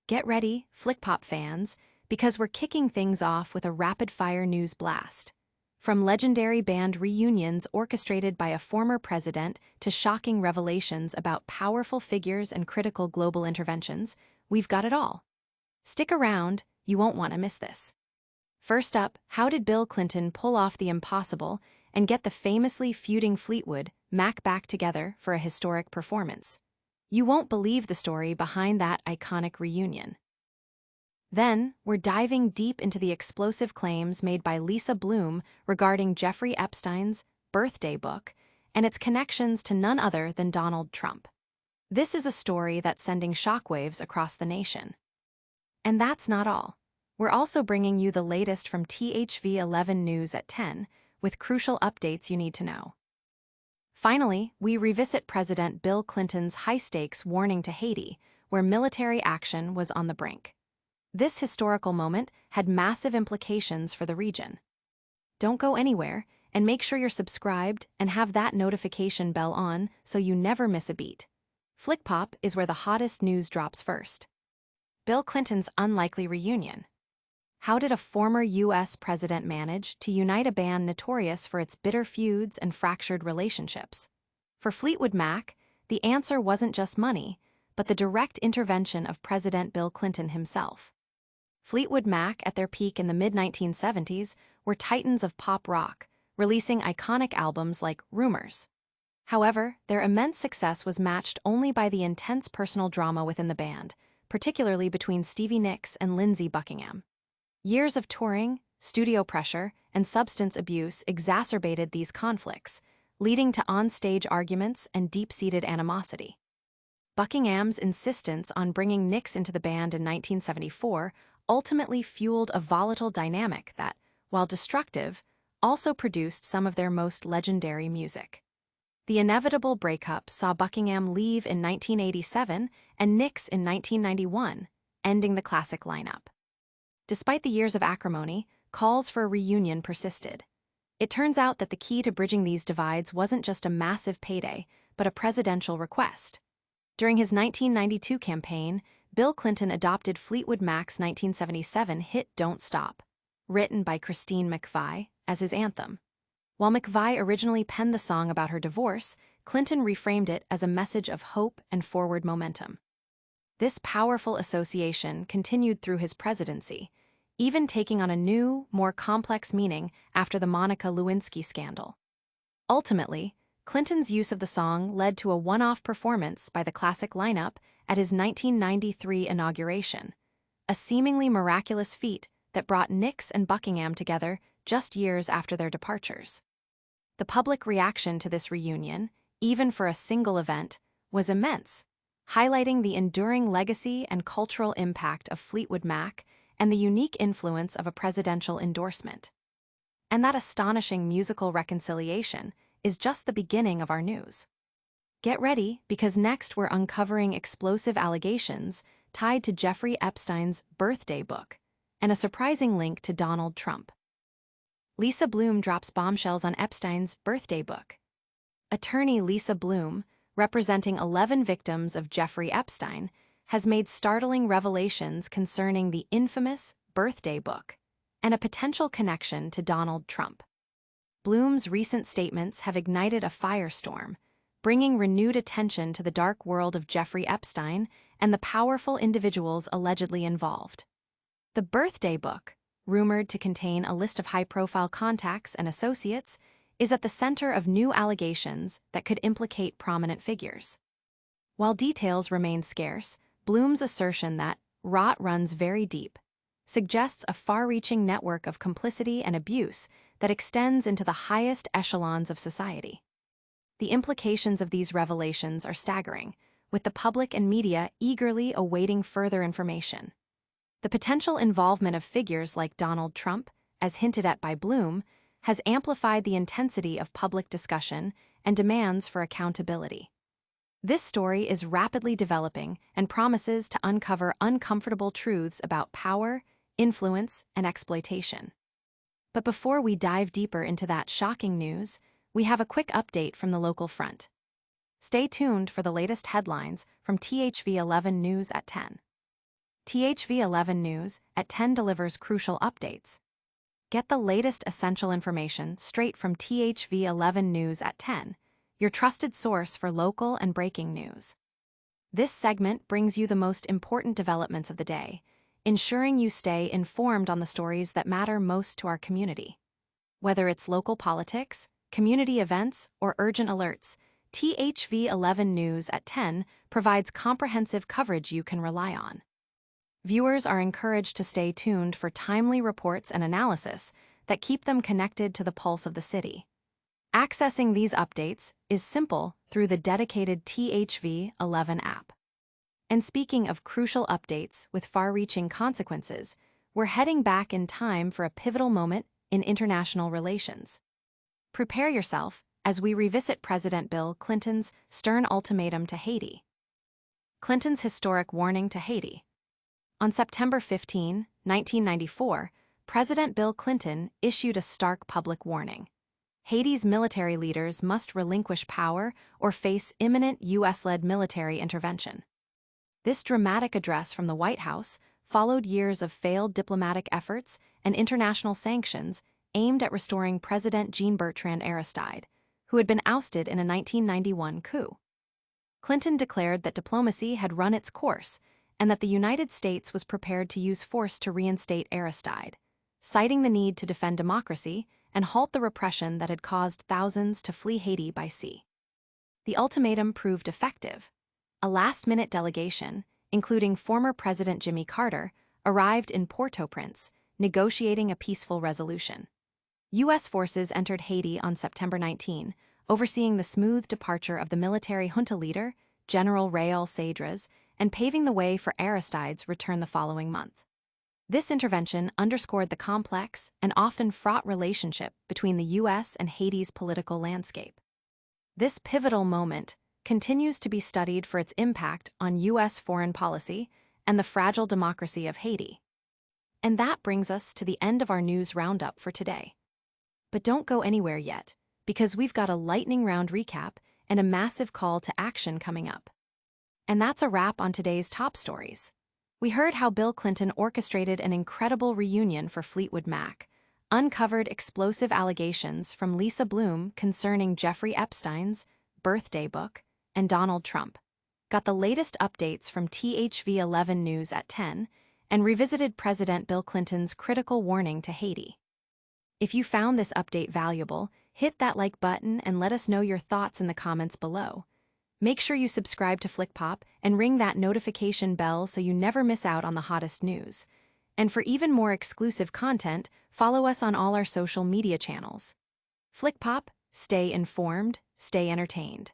Get ready, Flickpop fans, because we're kicking things off with a rapid-fire news blast. From legendary band reunions orchestrated by a former president to shocking revelations about powerful figures and critical global interventions, we've got it all. Stick around, you won't want to miss this. First up, how did Bill Clinton pull off the impossible and get the famously feuding Fleetwood Mac back together for a historic performance? You won't believe the story behind that iconic reunion. Then, we're diving deep into the explosive claims made by Lisa Bloom regarding Jeffrey Epstein's birthday book and its connections to none other than Donald Trump. This is a story that's sending shockwaves across the nation. And that's not all. We're also bringing you the latest from THV 11 News at 10, with crucial updates you need to know. Finally, we revisit President Bill Clinton's high-stakes warning to Haiti, where military action was on the brink. This historical moment had massive implications for the region. Don't go anywhere, and make sure you're subscribed and have that notification bell on so you never miss a beat. Flickpop is where the hottest news drops first. Bill Clinton's unlikely reunion. How did a former U.S. president manage to unite a band notorious for its bitter feuds and fractured relationships? For Fleetwood Mac, the answer wasn't just money, but the direct intervention of President Bill Clinton himself. Fleetwood Mac, at their peak in the mid-1970s, were titans of pop rock, releasing iconic albums like Rumors. However, their immense success was matched only by the intense personal drama within the band, particularly between Stevie Nicks and Lindsey Buckingham. Years of touring, studio pressure, and substance abuse exacerbated these conflicts, leading to on-stage arguments and deep-seated animosity. Buckingham's insistence on bringing Nicks into the band in 1974 ultimately fueled a volatile dynamic that, while destructive, also produced some of their most legendary music. The inevitable breakup saw Buckingham leave in 1987 and Nicks in 1991, ending the classic lineup. Despite the years of acrimony, calls for a reunion persisted. It turns out that the key to bridging these divides wasn't just a massive payday, but a presidential request. During his 1992 campaign, Bill Clinton adopted Fleetwood Mac's 1977 hit Don't Stop, written by Christine McVie, as his anthem. While McVie originally penned the song about her divorce, Clinton reframed it as a message of hope and forward momentum. This powerful association continued through his presidency, even taking on a new, more complex meaning after the Monica Lewinsky scandal. Ultimately, Clinton's use of the song led to a one-off performance by the classic lineup at his 1993 inauguration, a seemingly miraculous feat that brought Nicks and Buckingham together just years after their departures. The public reaction to this reunion, even for a single event, was immense, highlighting the enduring legacy and cultural impact of Fleetwood Mac and the unique influence of a presidential endorsement. And that astonishing musical reconciliation is just the beginning of our news. Get ready, because next we're uncovering explosive allegations tied to Jeffrey Epstein's birthday book and a surprising link to Donald Trump. Lisa Bloom drops bombshells on Epstein's birthday book. Attorney Lisa Bloom, representing 11 victims of Jeffrey Epstein, has made startling revelations concerning the infamous birthday book and a potential connection to Donald Trump. Bloom's recent statements have ignited a firestorm, bringing renewed attention to the dark world of Jeffrey Epstein and the powerful individuals allegedly involved. The birthday book, rumored to contain a list of high-profile contacts and associates, is at the center of new allegations that could implicate prominent figures. While details remain scarce, Bloom's assertion that rot runs very deep suggests a far-reaching network of complicity and abuse that extends into the highest echelons of society. The implications of these revelations are staggering, with the public and media eagerly awaiting further information. The potential involvement of figures like Donald Trump, as hinted at by Bloom, has amplified the intensity of public discussion and demands for accountability. This story is rapidly developing and promises to uncover uncomfortable truths about power, influence, and exploitation. But before we dive deeper into that shocking news, we have a quick update from the local front. Stay tuned for the latest headlines from THV 11 News at 10. THV 11 News at 10 delivers crucial updates. Get the latest essential information straight from THV 11 News at 10, your trusted source for local and breaking news. This segment brings you the most important developments of the day, ensuring you stay informed on the stories that matter most to our community. Whether it's local politics, community events, or urgent alerts, THV 11 News at 10 provides comprehensive coverage you can rely on. Viewers are encouraged to stay tuned for timely reports and analysis that keep them connected to the pulse of the city. Accessing these updates is simple through the dedicated THV 11 app. And speaking of crucial updates with far-reaching consequences, we're heading back in time for a pivotal moment in international relations. Prepare yourself as we revisit President Bill Clinton's stern ultimatum to Haiti. Clinton's historic warning to Haiti. On September 15, 1994, President Bill Clinton issued a stark public warning. Haiti's military leaders must relinquish power or face imminent U.S.-led military intervention. This dramatic address from the White House followed years of failed diplomatic efforts and international sanctions aimed at restoring President Jean-Bertrand Aristide, who had been ousted in a 1991 coup. Clinton declared that diplomacy had run its course and that the United States was prepared to use force to reinstate Aristide, citing the need to defend democracy and halt the repression that had caused thousands to flee Haiti by sea. The ultimatum proved effective. A last-minute delegation, including former President Jimmy Carter, arrived in Port-au-Prince, negotiating a peaceful resolution. U.S. forces entered Haiti on September 19, overseeing the smooth departure of the military junta leader, General Raoul Cedras, and paving the way for Aristide's return the following month. This intervention underscored the complex and often fraught relationship between the U.S. and Haiti's political landscape. This pivotal moment continues to be studied for its impact on U.S. foreign policy and the fragile democracy of Haiti. And that brings us to the end of our news roundup for today. But don't go anywhere yet, because we've got a lightning round recap and a massive call to action coming up. And that's a wrap on today's top stories. We heard how Bill Clinton orchestrated an incredible reunion for Fleetwood Mac, uncovered explosive allegations from Lisa Bloom concerning Jeffrey Epstein's birthday book, and Donald Trump, got the latest updates from THV 11 News at 10, and revisited President Bill Clinton's critical warning to Haiti. If you found this update valuable, hit that like button and let us know your thoughts in the comments below. Make sure you subscribe to FlickPop and ring that notification bell so you never miss out on the hottest news. And for even more exclusive content, follow us on all our social media channels. FlickPop, stay informed, stay entertained.